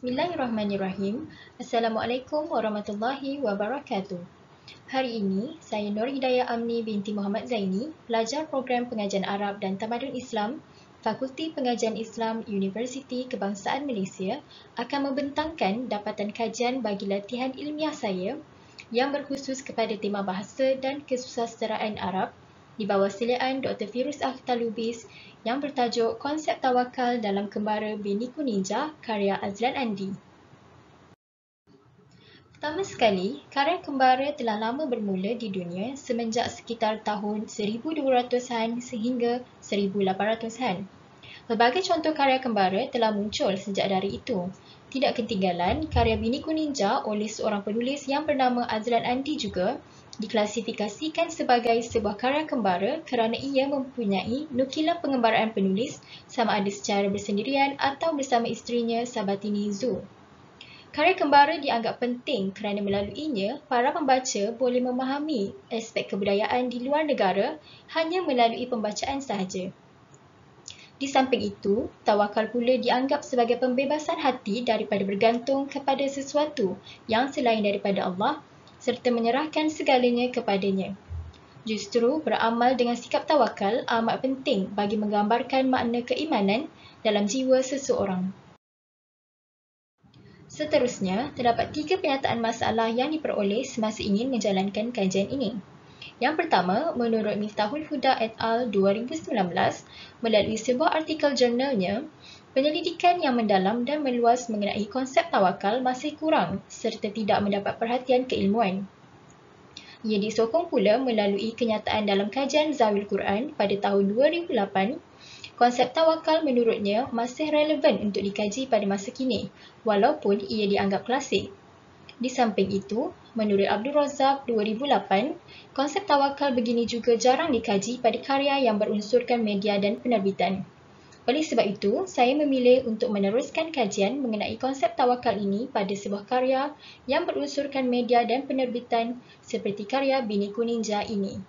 Bismillahirrahmanirrahim. Assalamualaikum warahmatullahi wabarakatuh. Hari ini, saya Nur Hidayah Amni binti Muhammad Zaini, pelajar program Pengajian Arab dan Tamadun Islam, Fakulti Pengajian Islam Universiti Kebangsaan Malaysia akan membentangkan dapatan kajian bagi latihan ilmiah saya yang berkhusus kepada tema bahasa dan kesusasteraan Arab di bawah siliaan Dr. Firuz Akhtar Lubis yang bertajuk Konsep Tawakal dalam Kembara Biniku Ninja karya Azlan Andi. Pertama sekali, karya kembara telah lama bermula di dunia semenjak sekitar tahun 1200-an sehingga 1800-an. Pelbagai contoh karya kembara telah muncul sejak dari itu. Tidak ketinggalan, karya Biniku Ninja oleh seorang penulis yang bernama Azlan Andi juga diklasifikasikan sebagai sebuah karya kembara kerana ia mempunyai nukilan pengembaraan penulis sama ada secara bersendirian atau bersama isterinya Sabatini Zu. Karya kembara dianggap penting kerana melaluinya, para pembaca boleh memahami aspek kebudayaan di luar negara hanya melalui pembacaan sahaja. Di samping itu, tawakal pula dianggap sebagai pembebasan hati daripada bergantung kepada sesuatu yang selain daripada Allah serta menyerahkan segalanya kepadanya. Justru beramal dengan sikap tawakal amat penting bagi menggambarkan makna keimanan dalam jiwa seseorang. Seterusnya, terdapat 3 penyataan masalah yang diperoleh semasa ingin menjalankan kajian ini. Yang pertama, menurut Miftahul Huda et al. 2019, melalui sebuah artikel jurnalnya, penyelidikan yang mendalam dan meluas mengenai konsep tawakal masih kurang serta tidak mendapat perhatian keilmuan. Ia disokong pula melalui kenyataan dalam kajian Zawil Quran pada tahun 2008, konsep tawakal menurutnya masih relevan untuk dikaji pada masa kini, walaupun ia dianggap klasik. Di samping itu, menurut Abdul Razak 2008, konsep tawakal begini juga jarang dikaji pada karya yang berunsurkan media dan penerbitan. Oleh sebab itu, saya memilih untuk meneruskan kajian mengenai konsep tawakal ini pada sebuah karya yang berunsurkan media dan penerbitan seperti karya Biniku Ninja ini.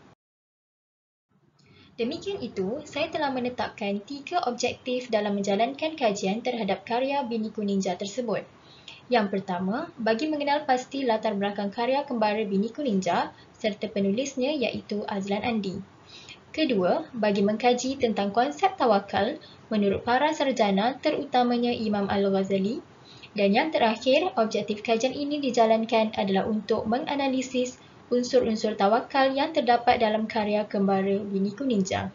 Demikian itu, saya telah menetapkan 3 objektif dalam menjalankan kajian terhadap karya Biniku Ninja tersebut. Yang pertama, bagi mengenal pasti latar belakang karya kembara Biniku Ninja serta penulisnya iaitu Azlan Andi. Kedua, bagi mengkaji tentang konsep tawakal menurut para sarjana terutamanya Imam Al-Ghazali. Dan yang terakhir, objektif kajian ini dijalankan adalah untuk menganalisis unsur-unsur tawakal yang terdapat dalam karya kembara Biniku Ninja.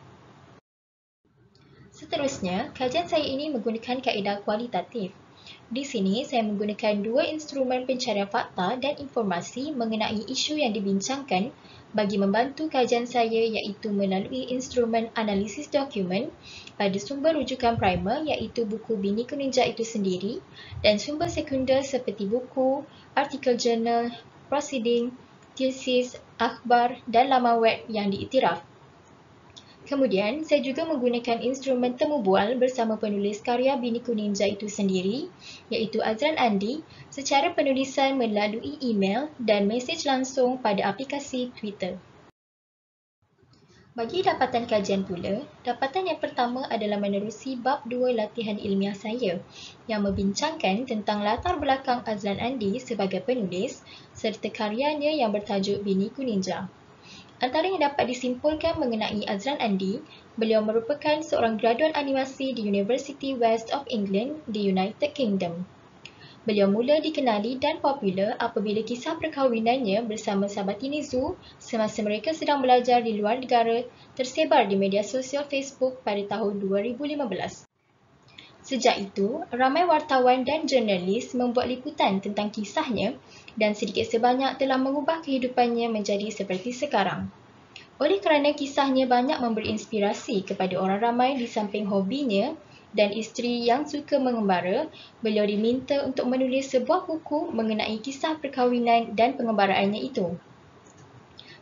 Seterusnya, kajian saya ini menggunakan kaedah kualitatif. Di sini, saya menggunakan 2 instrumen pencarian fakta dan informasi mengenai isu yang dibincangkan bagi membantu kajian saya iaitu melalui instrumen analisis dokumen pada sumber rujukan primer iaitu buku Biniku Ninja itu sendiri dan sumber sekunder seperti buku, artikel jurnal, proceeding, tesis, akhbar dan laman web yang diiktiraf. Kemudian, saya juga menggunakan instrumen temu bual bersama penulis karya Biniku Ninja itu sendiri, iaitu Azlan Andi, secara penulisan melalui email dan mesej langsung pada aplikasi Twitter. Bagi dapatan kajian pula, dapatan yang pertama adalah menerusi bab 2 latihan ilmiah saya yang membincangkan tentang latar belakang Azlan Andi sebagai penulis serta karyanya yang bertajuk Biniku Ninja. Antara yang dapat disimpulkan mengenai Azlan Andi, beliau merupakan seorang graduan animasi di University West of England di United Kingdom. Beliau mula dikenali dan popular apabila kisah perkahwinannya bersama Sabatini Zu semasa mereka sedang belajar di luar negara tersebar di media sosial Facebook pada tahun 2015. Sejak itu, ramai wartawan dan jurnalis membuat liputan tentang kisahnya dan sedikit sebanyak telah mengubah kehidupannya menjadi seperti sekarang. Oleh kerana kisahnya banyak memberi inspirasi kepada orang ramai di samping hobinya dan isteri yang suka mengembara, beliau diminta untuk menulis sebuah buku mengenai kisah perkahwinan dan pengembaraannya itu.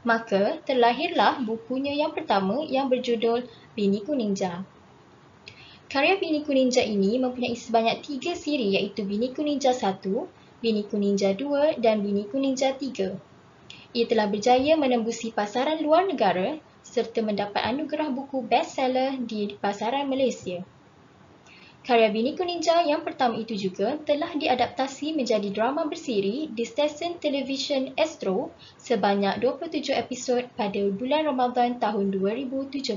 Maka, terlahirlah bukunya yang pertama yang berjudul Biniku Ninja. Karya Biniku Ninja ini mempunyai sebanyak 3 siri iaitu Biniku Ninja 1, Biniku Ninja 2 dan Biniku Ninja 3. Ia telah berjaya menembusi pasaran luar negara serta mendapat anugerah buku bestseller di pasaran Malaysia. Karya Bini Ninja yang pertama itu juga telah diadaptasi menjadi drama bersiri di stesen televisyen Astro sebanyak 27 episod pada bulan Ramadan tahun 2017.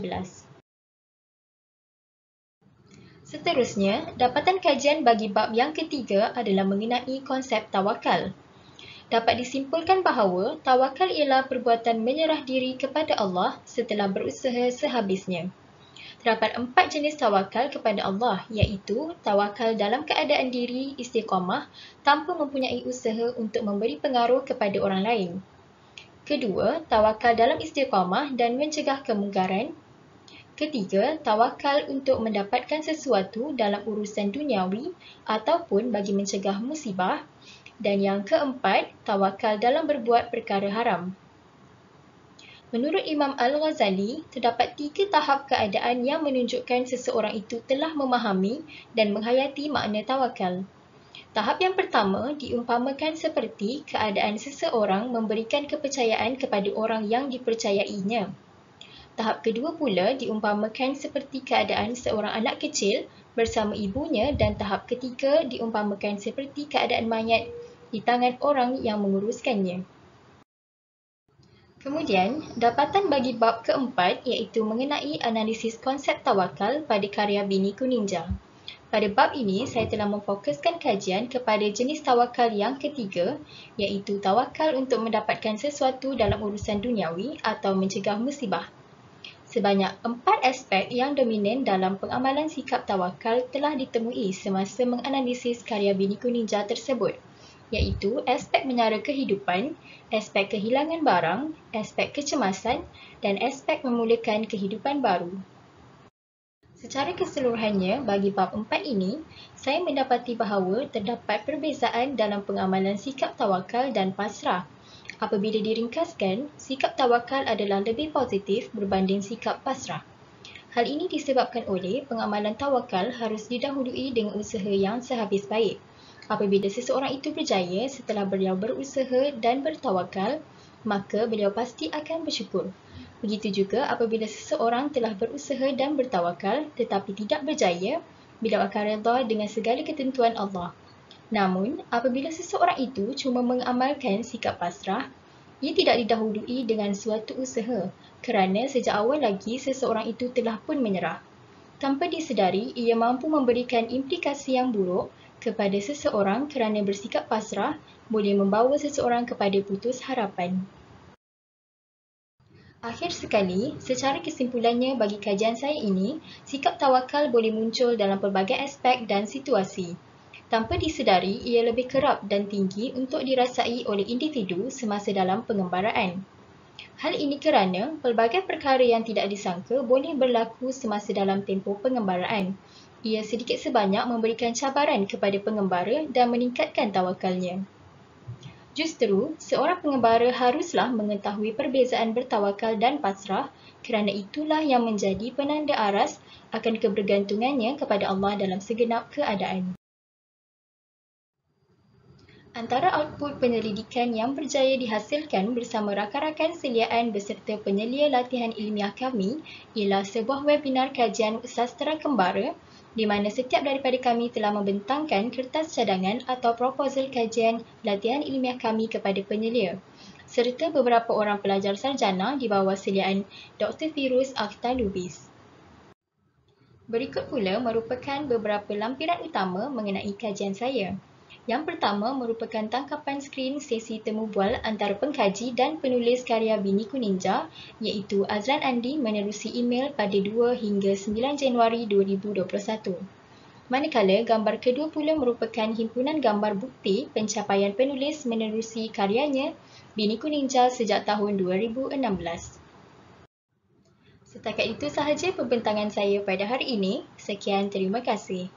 Seterusnya, dapatan kajian bagi bab yang ketiga adalah mengenai konsep tawakal. Dapat disimpulkan bahawa tawakal ialah perbuatan menyerah diri kepada Allah setelah berusaha sehabisnya. Terdapat 4 jenis tawakal kepada Allah, iaitu tawakal dalam keadaan diri istiqamah tanpa mempunyai usaha untuk memberi pengaruh kepada orang lain. Kedua, tawakal dalam istiqamah dan mencegah kemungkaran. Ketiga, tawakal untuk mendapatkan sesuatu dalam urusan duniawi ataupun bagi mencegah musibah. Dan yang keempat, tawakal dalam berbuat perkara haram. Menurut Imam Al-Ghazali, terdapat 3 tahap keadaan yang menunjukkan seseorang itu telah memahami dan menghayati makna tawakal. Tahap yang pertama diumpamakan seperti keadaan seseorang memberikan kepercayaan kepada orang yang dipercayainya. Tahap kedua pula diumpamakan seperti keadaan seorang anak kecil bersama ibunya dan tahap ketiga diumpamakan seperti keadaan mayat di tangan orang yang menguruskannya. Kemudian, dapatan bagi bab keempat iaitu mengenai analisis konsep tawakal pada karya Bini Ninja. Pada bab ini, saya telah memfokuskan kajian kepada jenis tawakal yang ketiga iaitu tawakal untuk mendapatkan sesuatu dalam urusan duniawi atau mencegah musibah. Sebanyak 4 aspek yang dominan dalam pengamalan sikap tawakal telah ditemui semasa menganalisis karya Bini Ninja tersebut, iaitu aspek menyara kehidupan, aspek kehilangan barang, aspek kecemasan dan aspek memulakan kehidupan baru. Secara keseluruhannya, bagi bab 4 ini, saya mendapati bahawa terdapat perbezaan dalam pengamalan sikap tawakal dan pasrah. Apabila diringkaskan, sikap tawakal adalah lebih positif berbanding sikap pasrah. Hal ini disebabkan oleh pengamalan tawakal harus didahului dengan usaha yang sehabis baik. Apabila seseorang itu berjaya setelah beliau berusaha dan bertawakal, maka beliau pasti akan bersyukur. Begitu juga apabila seseorang telah berusaha dan bertawakal tetapi tidak berjaya, beliau akan redha dengan segala ketentuan Allah. Namun, apabila seseorang itu cuma mengamalkan sikap pasrah, ia tidak didahului dengan suatu usaha kerana sejak awal lagi seseorang itu telah pun menyerah. Tanpa disedari, ia mampu memberikan implikasi yang buruk kepada seseorang kerana bersikap pasrah boleh membawa seseorang kepada putus harapan. Akhir sekali, secara kesimpulannya bagi kajian saya ini, sikap tawakal boleh muncul dalam pelbagai aspek dan situasi. Tanpa disedari, ia lebih kerap dan tinggi untuk dirasai oleh individu semasa dalam pengembaraan. Hal ini kerana pelbagai perkara yang tidak disangka boleh berlaku semasa dalam tempoh pengembaraan. Ia sedikit sebanyak memberikan cabaran kepada pengembara dan meningkatkan tawakalnya. Justru, seorang pengembara haruslah mengetahui perbezaan bertawakal dan pasrah kerana itulah yang menjadi penanda aras akan kebergantungannya kepada Allah dalam segenap keadaan. Antara output penyelidikan yang berjaya dihasilkan bersama rakan-rakan seliaan beserta penyelia latihan ilmiah kami ialah sebuah webinar kajian sastera kembara di mana setiap daripada kami telah membentangkan kertas cadangan atau proposal kajian latihan ilmiah kami kepada penyelia serta beberapa orang pelajar sarjana di bawah seliaan Dr. Firuz Akhtar Lubis. Berikut pula merupakan beberapa lampiran utama mengenai kajian saya. Yang pertama merupakan tangkapan skrin sesi temu bual antara pengkaji dan penulis karya Bini Ninja iaitu Azlan Andi menerusi email pada 2 hingga 9 Januari 2021. Manakala gambar kedua pula merupakan himpunan gambar bukti pencapaian penulis menerusi karyanya Bini Ninja sejak tahun 2016. Setakat itu sahaja pembentangan saya pada hari ini. Sekian, terima kasih.